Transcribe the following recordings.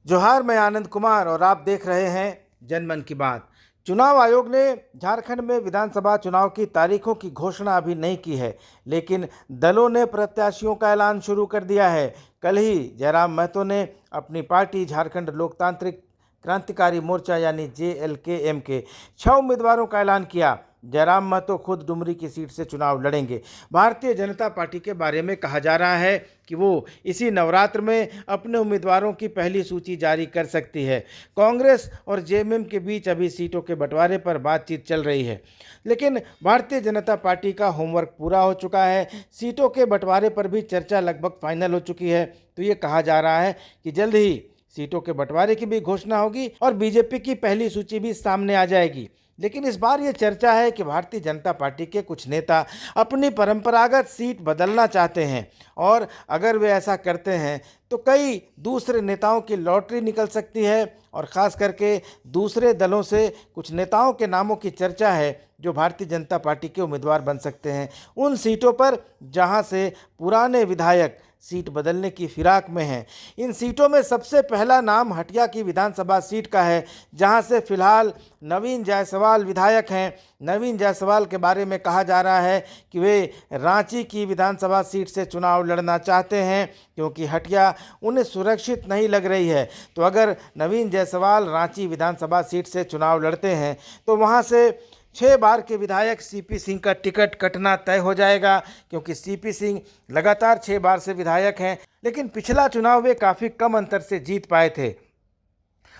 जोहार, मैं आनंद कुमार और आप देख रहे हैं जनमन की बात। चुनाव आयोग ने झारखंड में विधानसभा चुनाव की तारीखों की घोषणा अभी नहीं की है, लेकिन दलों ने प्रत्याशियों का ऐलान शुरू कर दिया है। कल ही जयराम महतो ने अपनी पार्टी झारखंड लोकतांत्रिक क्रांतिकारी मोर्चा यानी JLKM के 6 उम्मीदवारों का ऐलान किया। जयराम महतो खुद डुमरी की सीट से चुनाव लड़ेंगे। भारतीय जनता पार्टी के बारे में कहा जा रहा है कि वो इसी नवरात्र में अपने उम्मीदवारों की पहली सूची जारी कर सकती है। कांग्रेस और JMM के बीच अभी सीटों के बंटवारे पर बातचीत चल रही है, लेकिन भारतीय जनता पार्टी का होमवर्क पूरा हो चुका है। सीटों के बंटवारे पर भी चर्चा लगभग फाइनल हो चुकी है। तो ये कहा जा रहा है कि जल्द ही सीटों के बंटवारे की भी घोषणा होगी और बीजेपी की पहली सूची भी सामने आ जाएगी। लेकिन इस बार ये चर्चा है कि भारतीय जनता पार्टी के कुछ नेता अपनी परंपरागत सीट बदलना चाहते हैं, और अगर वे ऐसा करते हैं तो कई दूसरे नेताओं की लॉटरी निकल सकती है। और ख़ास करके दूसरे दलों से कुछ नेताओं के नामों की चर्चा है जो भारतीय जनता पार्टी के उम्मीदवार बन सकते हैं उन सीटों पर जहां से पुराने विधायक सीट बदलने की फिराक में हैं। इन सीटों में सबसे पहला नाम हटिया की विधानसभा सीट का है, जहां से फिलहाल नवीन जायसवाल विधायक हैं। नवीन जायसवाल के बारे में कहा जा रहा है कि वे रांची की विधानसभा सीट से चुनाव लड़ना चाहते हैं, क्योंकि हटिया उन्हें सुरक्षित नहीं लग रही है। तो अगर नवीन जायसवाल रांची विधानसभा सीट से चुनाव लड़ते हैं तो वहां से 6 बार के विधायक CP सिंह का टिकट कटना तय हो जाएगा, क्योंकि CP सिंह लगातार 6 बार से विधायक हैं, लेकिन पिछला चुनाव वे काफ़ी कम अंतर से जीत पाए थे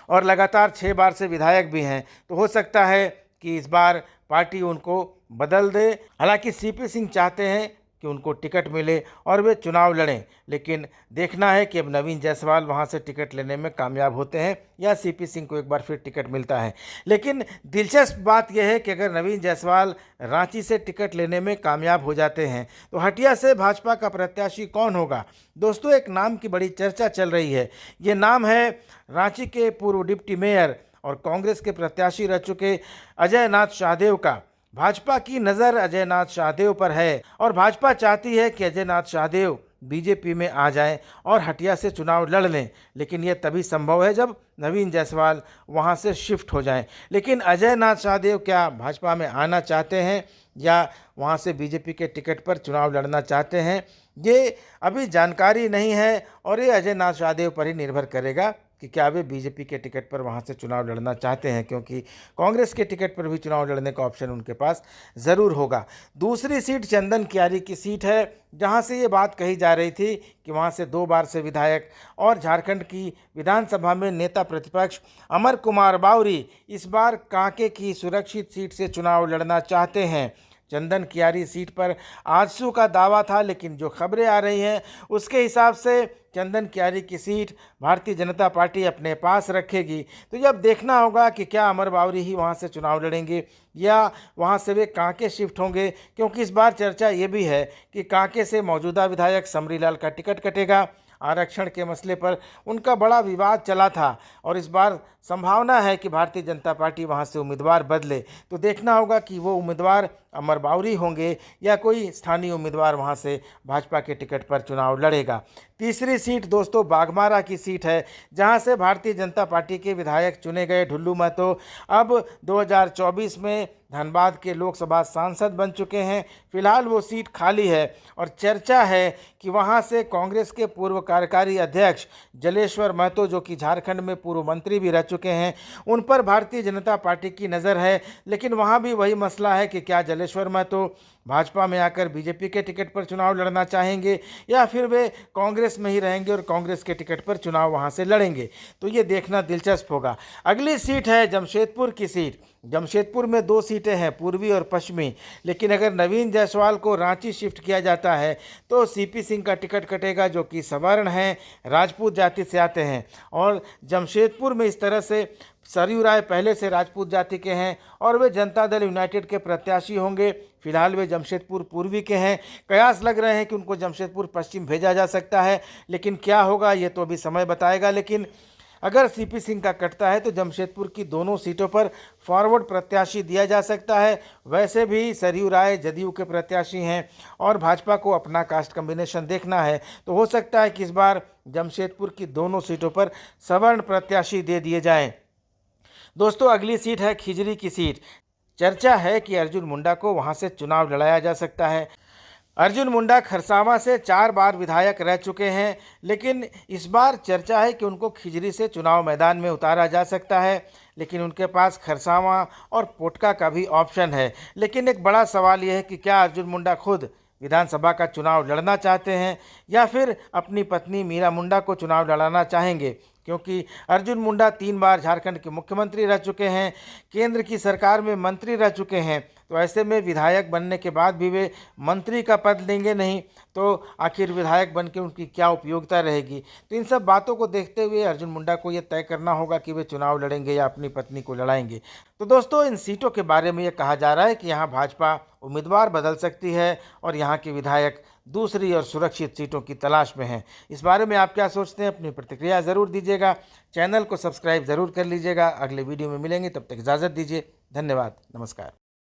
और लगातार 6 बार से विधायक भी हैं। तो हो सकता है कि इस बार पार्टी उनको बदल दे। हालांकि CP सिंह चाहते हैं कि उनको टिकट मिले और वे चुनाव लड़ें, लेकिन देखना है कि अब नवीन जायसवाल वहां से टिकट लेने में कामयाब होते हैं या CP सिंह को एक बार फिर टिकट मिलता है। लेकिन दिलचस्प बात यह है कि अगर नवीन जायसवाल रांची से टिकट लेने में कामयाब हो जाते हैं तो हटिया से भाजपा का प्रत्याशी कौन होगा। दोस्तों, एक नाम की बड़ी चर्चा चल रही है। ये नाम है रांची के पूर्व डिप्टी मेयर और कांग्रेस के प्रत्याशी रह चुके अजय नाथ शाहदेव का। भाजपा की नज़र अजय नाथ शाहदेव पर है और भाजपा चाहती है कि अजय नाथ शाहदेव बीजेपी में आ जाएं और हटिया से चुनाव लड़ लें, लेकिन यह तभी संभव है जब नवीन जायसवाल वहां से शिफ्ट हो जाएं। लेकिन अजय नाथ शाहदेव क्या भाजपा में आना चाहते हैं या वहां से बीजेपी के टिकट पर चुनाव लड़ना चाहते हैं, ये अभी जानकारी नहीं है और ये अजय नाथ शाहदेव पर ही निर्भर करेगा कि क्या वे बीजेपी के टिकट पर वहां से चुनाव लड़ना चाहते हैं, क्योंकि कांग्रेस के टिकट पर भी चुनाव लड़ने का ऑप्शन उनके पास ज़रूर होगा। दूसरी सीट चंदन कियारी की सीट है, जहां से ये बात कही जा रही थी कि वहां से 2 बार से विधायक और झारखंड की विधानसभा में नेता प्रतिपक्ष अमर कुमार बावरी इस बार कांके की सुरक्षित सीट से चुनाव लड़ना चाहते हैं। चंदन कियारी सीट पर आजसू का दावा था, लेकिन जो खबरें आ रही हैं उसके हिसाब से चंदन कियारी की सीट भारतीय जनता पार्टी अपने पास रखेगी। तो ये अब देखना होगा कि क्या अमर बावरी ही वहां से चुनाव लड़ेंगे या वहां से वे कांके शिफ्ट होंगे, क्योंकि इस बार चर्चा ये भी है कि कांके से मौजूदा विधायक समरीलाल का टिकट कटेगा। आरक्षण के मसले पर उनका बड़ा विवाद चला था और इस बार संभावना है कि भारतीय जनता पार्टी वहां से उम्मीदवार बदले। तो देखना होगा कि वो उम्मीदवार अमर बावरी होंगे या कोई स्थानीय उम्मीदवार वहां से भाजपा के टिकट पर चुनाव लड़ेगा। तीसरी सीट दोस्तों बाघमारा की सीट है, जहां से भारतीय जनता पार्टी के विधायक चुने गए ढुल्लू महतो अब 2024 में धनबाद के लोकसभा सांसद बन चुके हैं। फिलहाल वो सीट खाली है और चर्चा है कि वहां से कांग्रेस के पूर्व कार्यकारी अध्यक्ष जलेश्वर महतो, जो कि झारखंड में पूर्व मंत्री भी रह चुके हैं, उन पर भारतीय जनता पार्टी की नज़र है। लेकिन वहां भी वही मसला है कि क्या जलेश्वर महतो भाजपा में आकर बीजेपी के टिकट पर चुनाव लड़ना चाहेंगे या फिर वे कांग्रेस में ही रहेंगे और कांग्रेस के टिकट पर चुनाव वहां से लड़ेंगे। तो ये देखना दिलचस्प होगा। अगली सीट है जमशेदपुर की सीट। जमशेदपुर में 2 सीटें हैं, पूर्वी और पश्चिमी, लेकिन अगर नवीन जायसवाल को रांची शिफ्ट किया जाता है तो CP सिंह का टिकट कटेगा, जो कि सवर्ण हैं, राजपूत जाति से आते हैं। और जमशेदपुर में इस तरह से सरयू राय पहले से राजपूत जाति के हैं और वे जनता दल यूनाइटेड के प्रत्याशी होंगे। फिलहाल वे जमशेदपुर पूर्वी के हैं। कयास लग रहे हैं कि उनको जमशेदपुर पश्चिम भेजा जा सकता है, लेकिन क्या होगा ये तो अभी समय बताएगा। लेकिन अगर सीपी सिंह का कटता है तो जमशेदपुर की दोनों सीटों पर फॉरवर्ड प्रत्याशी दिया जा सकता है। वैसे भी सरयू राय जदयू के प्रत्याशी हैं और भाजपा को अपना कास्ट कॉम्बिनेशन देखना है, तो हो सकता है कि इस बार जमशेदपुर की दोनों सीटों पर सवर्ण प्रत्याशी दे दिए जाएं। दोस्तों, अगली सीट है खिजरी की सीट। चर्चा है कि अर्जुन मुंडा को वहां से चुनाव लड़ाया जा सकता है। अर्जुन मुंडा खरसावां से 4 बार विधायक रह चुके हैं, लेकिन इस बार चर्चा है कि उनको खिजरी से चुनाव मैदान में उतारा जा सकता है। लेकिन उनके पास खरसावां और पोटका का भी ऑप्शन है। लेकिन एक बड़ा सवाल यह है कि क्या अर्जुन मुंडा खुद विधानसभा का चुनाव लड़ना चाहते हैं या फिर अपनी पत्नी मीरा मुंडा को चुनाव लड़ाना चाहेंगे, क्योंकि अर्जुन मुंडा 3 बार झारखंड के मुख्यमंत्री रह चुके हैं, केंद्र की सरकार में मंत्री रह चुके हैं। तो ऐसे में विधायक बनने के बाद भी वे मंत्री का पद लेंगे नहीं, तो आखिर विधायक बन के उनकी क्या उपयोगिता रहेगी। तो इन सब बातों को देखते हुए अर्जुन मुंडा को ये तय करना होगा कि वे चुनाव लड़ेंगे या अपनी पत्नी को लड़ाएंगे। तो दोस्तों, इन सीटों के बारे में ये कहा जा रहा है कि यहाँ भाजपा उम्मीदवार बदल सकती है और यहाँ के विधायक दूसरी और सुरक्षित सीटों की तलाश में हैं। इस बारे में आप क्या सोचते हैं? अपनी प्रतिक्रिया ज़रूर दीजिएगा। चैनल को सब्सक्राइब ज़रूर कर लीजिएगा। अगले वीडियो में मिलेंगे, तब तक इजाज़त दीजिए। धन्यवाद। नमस्कार।